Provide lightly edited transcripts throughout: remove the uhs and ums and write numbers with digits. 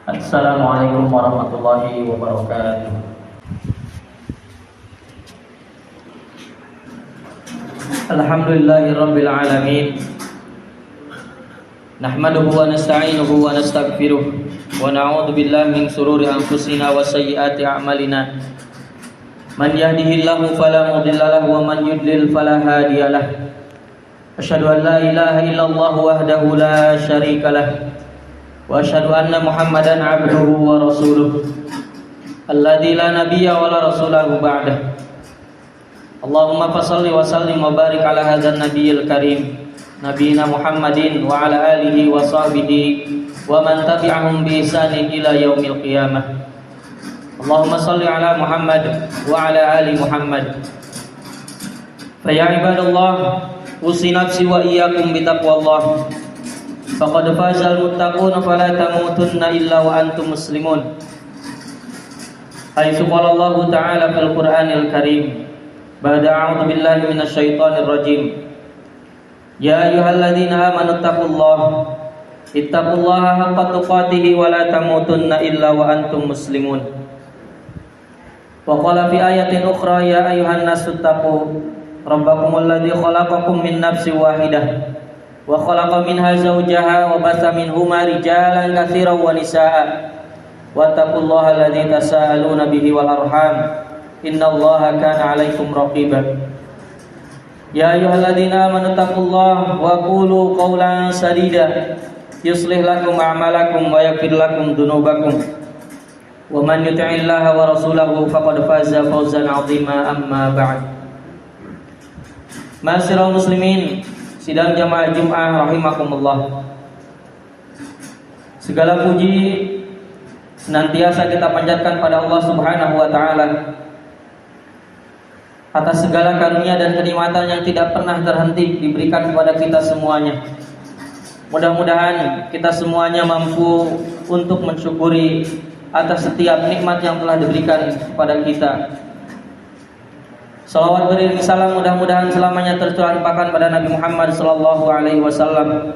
Assalamualaikum warahmatullahi wabarakatuh. Alhamdulillahirabbil alamin. Nahmaduhu wa nasta'inuhu wa nastaghfiruh wa na'udzu billahi min shururi anfusina wa sayyiati a'malina. Man yahdihillahu fala mudilla lahu wa man yudlil fala hadiyalah. Asyhadu an la ilaha illallah wahdahu la syarika lah. Wa asyhadu anna Muhammadan abduhu wa rasuluh alladzi la nabiyya wa la rasulahu ba'dah. Allahumma fashalli wa sallim wa barik ala hadzal nabiyil karim nabiyina Muhammadin wa ala alihi wa sahbihi wa man tabi'ahum bi ihsanin ila yaumil qiyamah. Allahumma shalli ala Muhammad wa ala ali Muhammad. Fa ya ibadallah, usi nafsi wa iyyakum bi taqwallah. Faqad fazal muttaqun fala tamutunna illa wa antum muslimun. Haitsu qala Allah Ta'ala fil Qur'anil Karim ba'da a'udzu billahi minasy syaithanir rajim. Ya ayyuhalladzina amanu ittaqullaha haqqa tuqatih wa la tamutunna illa wa antum muslimun. Wa qala fi ayatin ukhra ya ayyuhan nasu taqu rabbakumul ladzi khalaqakum min nafsin wahidah wa khalaqa minha zawjaha wa batha minhuma rijalan katsiran wa nisaa'a wattaqullaha alladzi tasaaluna bihi wal arham innallaha kana 'alaikum raqiba. Ya ayyuhalladzina amanu taqullaha wa qulu qawlan sadida yuslih lakum a'malakum wa yaghfir lakum dzunubakum wa man yuti'illaha wa rasulahu faqad faza fawzan 'azima. Amma ba'd. Ma'asyiral muslimin, sidang jamaah Jum'ah rahimakumullah. Segala puji senantiasa kita panjatkan pada Allah Subhanahu wa taala atas segala karunia dan kenikmatan yang tidak pernah terhenti diberikan kepada kita semuanya. Mudah-mudahan kita semuanya mampu untuk mensyukuri atas setiap nikmat yang telah diberikan kepada kita. Salawat beriring salam mudah-mudahan selamanya tercurah limpahkan pada Nabi Muhammad sallallahu alaihi wasallam,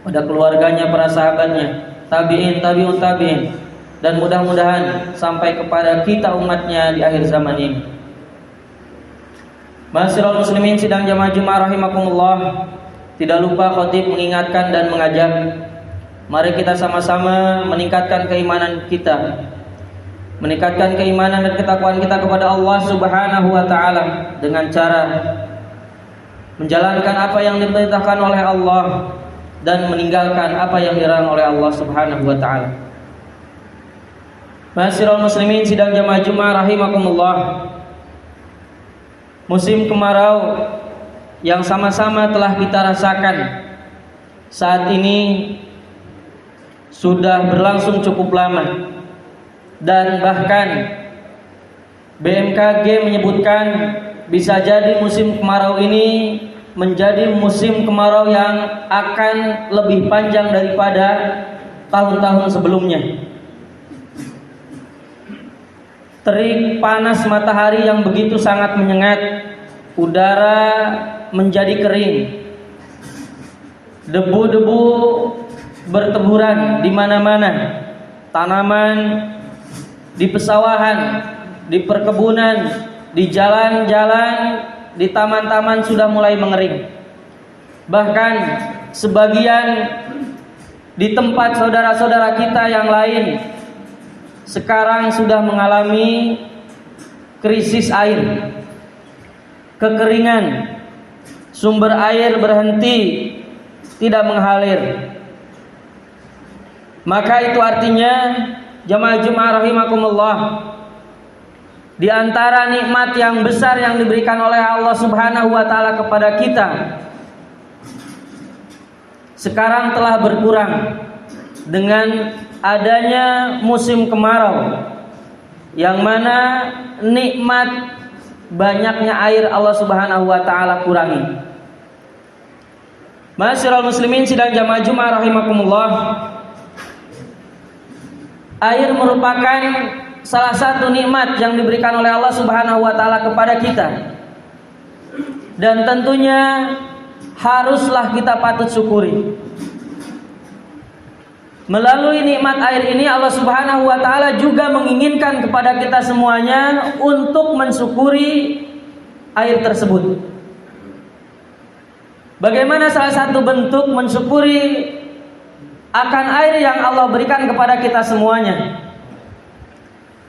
pada keluarganya, para sahabatnya, tabi'in, tabi'ut tabi'in, dan mudah-mudahan sampai kepada kita umatnya di akhir zaman ini. Ma'asyiral muslimin, sidang jamaah Jumat rahimakumullah, tidak lupa khatib mengingatkan dan mengajak, mari kita sama-sama meningkatkan keimanan kita, meningkatkan keimanan dan ketakwaan kita kepada Allah Subhanahu wa taala dengan cara menjalankan apa yang diperintahkan oleh Allah dan meninggalkan apa yang dilarang oleh Allah Subhanahu wa taala. Ma'asyiral muslimin, sidang jamaah Jumat rahimakumullah, musim kemarau yang sama-sama telah kita rasakan saat ini sudah berlangsung cukup lama. Dan bahkan BMKG menyebutkan bisa jadi musim kemarau ini menjadi musim kemarau yang akan lebih panjang daripada tahun-tahun sebelumnya. Terik panas matahari yang begitu sangat menyengat, udara menjadi kering, debu-debu berteburan di mana-mana, tanaman di pesawahan, di perkebunan, di jalan-jalan, di taman-taman sudah mulai mengering. Bahkan sebagian di tempat saudara-saudara kita yang lain sekarang sudah mengalami krisis air, kekeringan, sumber air berhenti, tidak mengalir. Maka itu artinya jamaah Jumat rahimakumullah, di antara nikmat yang besar yang diberikan oleh Allah Subhanahu wa taala kepada kita sekarang telah berkurang dengan adanya musim kemarau, yang mana nikmat banyaknya air Allah Subhanahu wa taala kurangi. Ma'asyiral muslimin, sidang jamaah Jumat rahimakumullah, air merupakan salah satu nikmat yang diberikan oleh Allah Subhanahu wa taala kepada kita. Dan tentunya haruslah kita patut syukuri. Melalui nikmat air ini Allah Subhanahu wa taala juga menginginkan kepada kita semuanya untuk mensyukuri air tersebut. Bagaimana salah satu bentuk mensyukuri akan air yang Allah berikan kepada kita semuanya?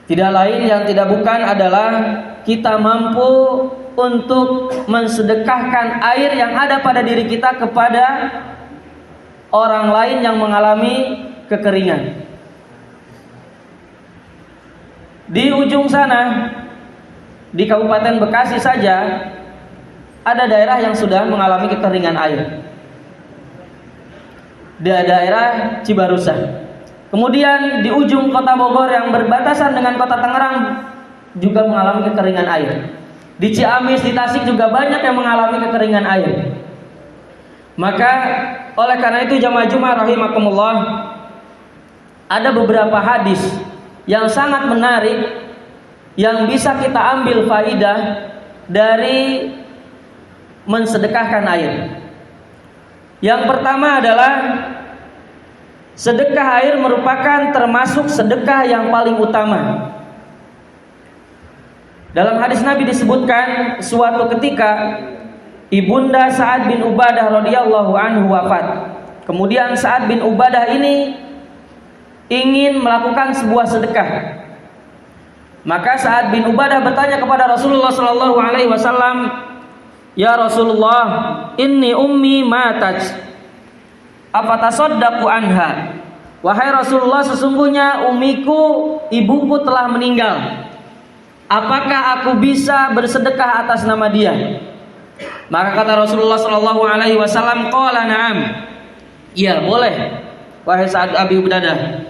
Tidak lain yang tidak bukan adalah kita mampu untuk mensedekahkan air yang ada pada diri kita kepada orang lain yang mengalami kekeringan. Di ujung sana, di Kabupaten Bekasi saja, ada daerah yang sudah mengalami kekeringan air. Di daerah Cibarusa. Kemudian di ujung kota Bogor yang berbatasan dengan kota Tangerang juga mengalami kekeringan air. Di Ciamis, di Tasik juga banyak yang mengalami kekeringan air. Maka oleh karena itu jamaah Jumat rahimakumullah, ada beberapa hadis yang sangat menarik yang bisa kita ambil faidah dari mensedekahkan air. Yang pertama adalah sedekah air merupakan termasuk sedekah yang paling utama. Dalam hadis Nabi disebutkan suatu ketika Ibunda Sa'ad bin Ubadah radhiyallahu anhu wafat. Kemudian Sa'ad bin Ubadah ini ingin melakukan sebuah sedekah. Maka Sa'ad bin Ubadah bertanya kepada Rasulullah sallallahu alaihi wasallam, "Ya Rasulullah, inni ummi matat. Afatasaddaqu anha?" Wahai Rasulullah, sesungguhnya umiku, ibuku telah meninggal. Apakah aku bisa bersedekah atas nama dia? Maka kata Rasulullah sallallahu alaihi wasallam, qala na'am. Iya, boleh. Wahai Sa'ad bin Ubadah.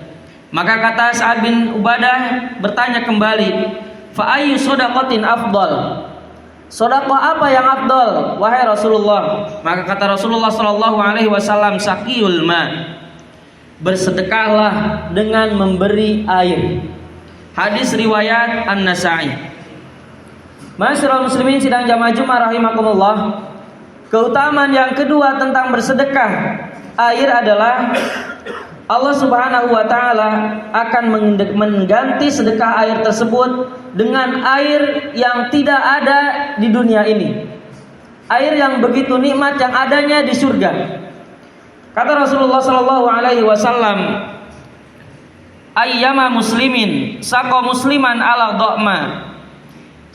Maka kata Sa'ad bin Ubadah bertanya kembali, fa ayyu shadaqatin afdal? Sedekah apa yang afdal wahai Rasulullah? Maka kata Rasulullah sallallahu alaihi wasallam, saqiyul ma. Bersedekahlah dengan memberi air. Hadis riwayat An-Nasa'i. Ma'asyiral muslimin sidang jamaah Jumat rahimakumullah, keutamaan yang kedua tentang bersedekah air adalah Allah Subhanahu wa taala akan mengganti sedekah air tersebut dengan air yang tidak ada di dunia ini. Air yang begitu nikmat yang adanya di surga. Kata Rasulullah sallallahu alaihi wasallam, ayyama muslimin saqa musliman ala dha'ma.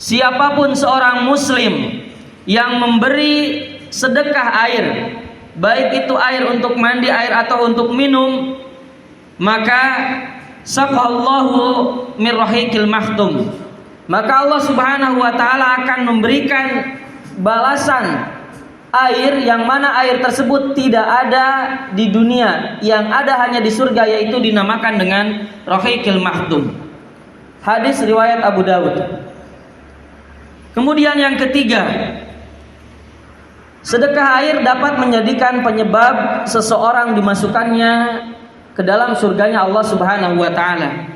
Siapapun seorang muslim yang memberi sedekah air, baik itu air untuk mandi, air atau untuk minum, maka saqallahu min rahiqil mahtum. Maka Allah Subhanahu wa taala akan memberikan balasan air yang mana air tersebut tidak ada di dunia, yang ada hanya di surga, yaitu dinamakan dengan rahiqil mahtum. Hadis riwayat Abu Dawud. Kemudian yang ketiga, sedekah air dapat menjadikan penyebab seseorang dimasukkannya ke dalam surganya Allah Subhanahu wa taala.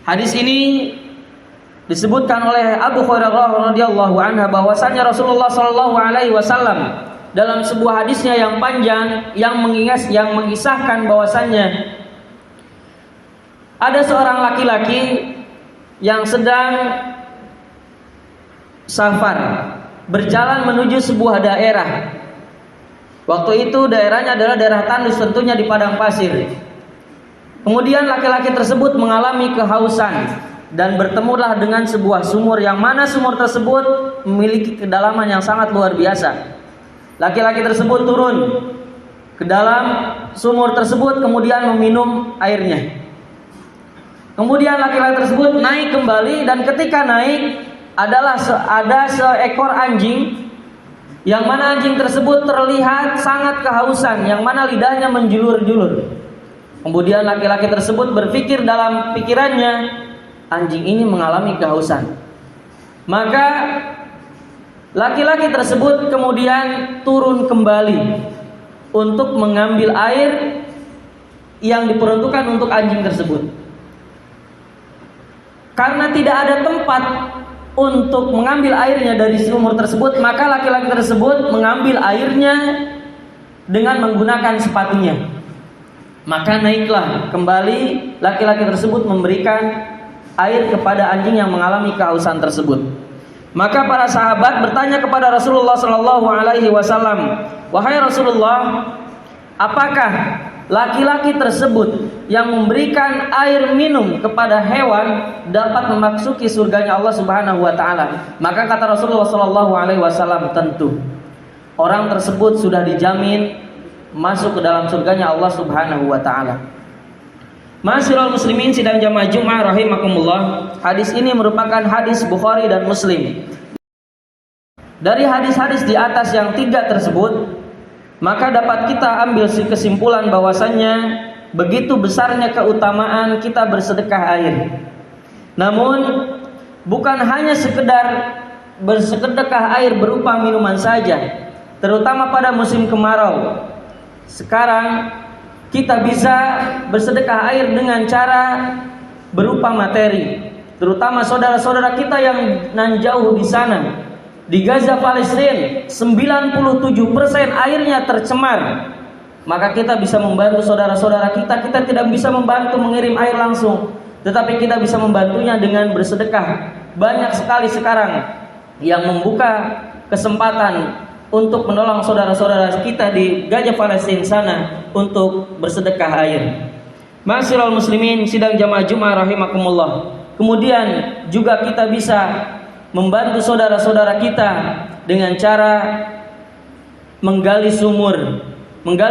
Hadis ini disebutkan oleh Abu Hurairah radhiyallahu anhu bahwasanya Rasulullah sallallahu alaihi wasallam dalam sebuah hadisnya yang panjang yang mengisahkan bahwasanya ada seorang laki-laki yang sedang safar, berjalan menuju sebuah daerah. Waktu itu daerahnya adalah daerah tandus, tentunya di padang pasir. Kemudian laki-laki tersebut mengalami kehausan dan bertemulah dengan sebuah sumur, yang mana sumur tersebut memiliki kedalaman yang sangat luar biasa. Laki-laki tersebut turun ke dalam sumur tersebut, kemudian meminum airnya. Kemudian laki-laki tersebut naik kembali, dan ketika naik ada seekor anjing, yang mana anjing tersebut terlihat sangat kehausan, yang mana lidahnya menjulur-julur. Kemudian laki-laki tersebut berpikir dalam pikirannya, anjing ini mengalami kehausan. Maka laki-laki tersebut kemudian turun kembali untuk mengambil air yang diperuntukkan untuk anjing tersebut. Karena tidak ada tempat untuk mengambil airnya dari sumur tersebut, maka laki-laki tersebut mengambil airnya dengan menggunakan sepatunya. Maka naiklah kembali laki-laki tersebut memberikan air kepada anjing yang mengalami kehausan tersebut. Maka para sahabat bertanya kepada Rasulullah Shallallahu Alaihi Wasallam, wahai Rasulullah, apakah laki-laki tersebut yang memberikan air minum kepada hewan dapat memasuki surganya Allah Subhanahu Wa Taala? Maka kata Rasulullah Shallallahu Alaihi Wasallam, tentu orang tersebut sudah dijamin masuk ke dalam surganya Allah Subhanahu Wa Taala. Ma'asyiral muslimin sidang jamaah Jumat rahimakumullah. Hadis ini merupakan hadis Bukhari dan Muslim. Dari hadis-hadis di atas yang 3 tersebut, maka dapat kita ambil kesimpulan bahwasannya begitu besarnya keutamaan kita bersedekah air. Namun bukan hanya sekedar bersedekah air berupa minuman saja, terutama pada musim kemarau. Sekarang kita bisa bersedekah air dengan cara berupa materi, terutama saudara-saudara kita yang nan jauh di sana. Di Gaza, Palestina, 97% airnya tercemar. Maka kita bisa membantu saudara-saudara kita. Kita tidak bisa membantu mengirim air langsung, tetapi kita bisa membantunya dengan bersedekah. Banyak sekali sekarang yang membuka kesempatan untuk menolong saudara-saudara kita di Gaza, Palestina sana untuk bersedekah air. Ma'asyiral muslimin sidang jamaah Jumat rahimakumullah. Kemudian juga kita bisa membantu saudara-saudara kita dengan cara menggali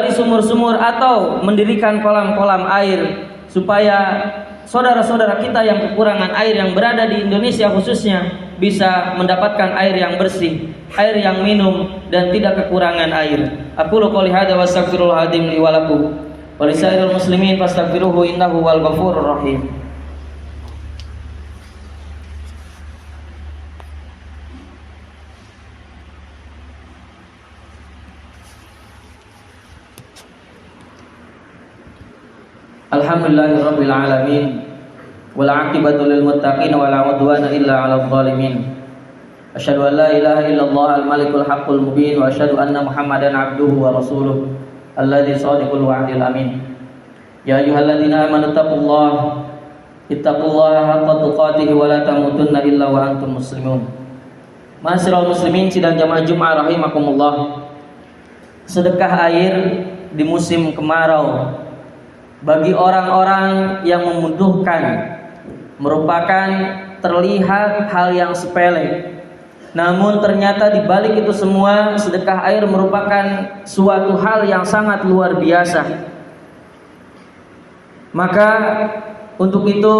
sumur-sumur atau mendirikan kolam-kolam air supaya saudara-saudara kita yang kekurangan air yang berada di Indonesia khususnya bisa mendapatkan air yang bersih, air yang minum dan tidak kekurangan air. Aqulu qouli hadza wa astaghfirullahal azim li wa lakum wa lisairil muslimin fastaghfiruhu innahu wal ghafurur rahim. Alhamdulillahirabbil alamin wal 'aqibatu lil muttaqin wa la 'udwana illa 'alal zalimin. Asyhadu an la ilaha illallah al malikul haqqul mubin wa asyhadu anna Muhammadan 'abduhu wa rasuluh alladzi shadiqul wa'dil amin. Ya ayyuhalladzina amanu taqullaha haqqa tuqatih wa la tamutunna illa wa antum muslimun. Ma'asyiral muslimin sidang jamaah Jumat rahimakumullah. Sedekah air di musim kemarau bagi orang-orang yang membutuhkan merupakan terlihat hal yang sepele. Namun ternyata di balik itu semua sedekah air merupakan suatu hal yang sangat luar biasa. Maka untuk itu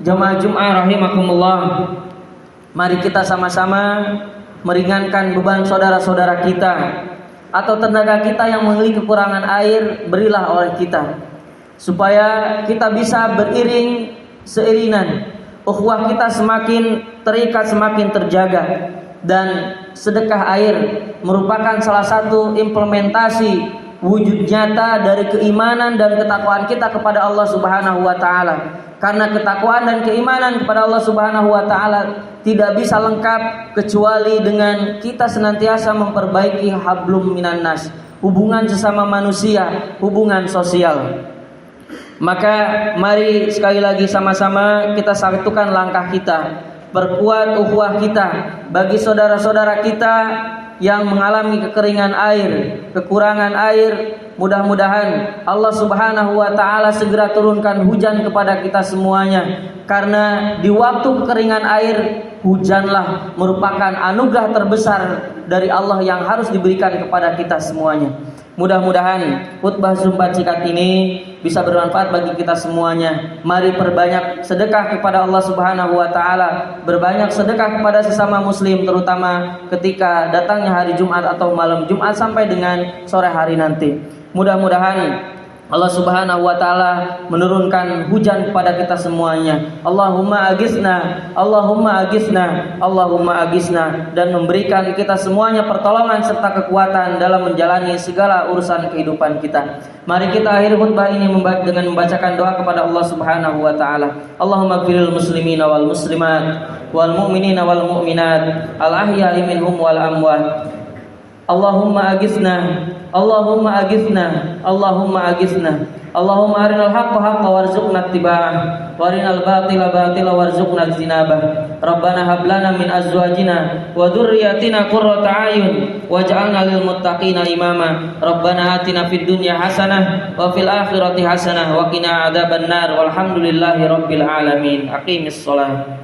jamaah Jumat rahimakumullah, mari kita sama-sama meringankan beban saudara-saudara kita atau tenaga kita yang memiliki kekurangan air, berilah oleh kita supaya kita bisa seiringan ukhuwah kita semakin terikat, semakin terjaga. Dan sedekah air merupakan salah satu implementasi wujud nyata dari keimanan dan ketakwaan kita kepada Allah Subhanahu wa taala. Karena ketakwaan dan keimanan kepada Allah Subhanahu wa taala tidak bisa lengkap kecuali dengan kita senantiasa memperbaiki hablum minan nas, hubungan sesama manusia, hubungan sosial. Maka mari sekali lagi sama-sama kita satukan langkah kita, perkuat ukhuwah kita bagi saudara-saudara kita yang mengalami kekeringan air, kekurangan air. Mudah-mudahan Allah Subhanahu wa taala segera turunkan hujan kepada kita semuanya. Karena di waktu kekeringan air, hujanlah merupakan anugerah terbesar dari Allah yang harus diberikan kepada kita semuanya. Mudah-mudahan khutbah Jumat singkat ini bisa bermanfaat bagi kita semuanya. Mari perbanyak sedekah kepada Allah Subhanahu wa taala, berbanyak sedekah kepada sesama muslim, terutama ketika datangnya hari Jumat atau malam Jumat sampai dengan sore hari nanti. Mudah-mudahan Allah Subhanahu wa taala menurunkan hujan kepada kita semuanya. Allahumma aghithna, Allahumma aghithna, Allahumma aghithna, dan memberikan kita semuanya pertolongan serta kekuatan dalam menjalani segala urusan kehidupan kita. Mari kita akhiri khutbah ini dengan membacakan doa kepada Allah Subhanahu wa taala. Allahumma ighfirlil muslimina wal muslimat wal mu'minina wal mu'minat al ahya'i minhum wal amwat. Allahumma aghithna, Allahumma aghithna, Allahumma aghithna. Allahumma arinal haqqa haqqan warzuqna ittiba'ah, wa arinal batila batila warzuqna ijtinabah. Rabbana hab lana min azwajina wa dhurriyyatina qurrata a'yun waj'alna lil muttaqina imama. Rabbana atina fid dunya hasanah wa fil akhirati hasanah wa qina adzabannar. Walhamdulillahi rabbil alamin. Aqimis shalah.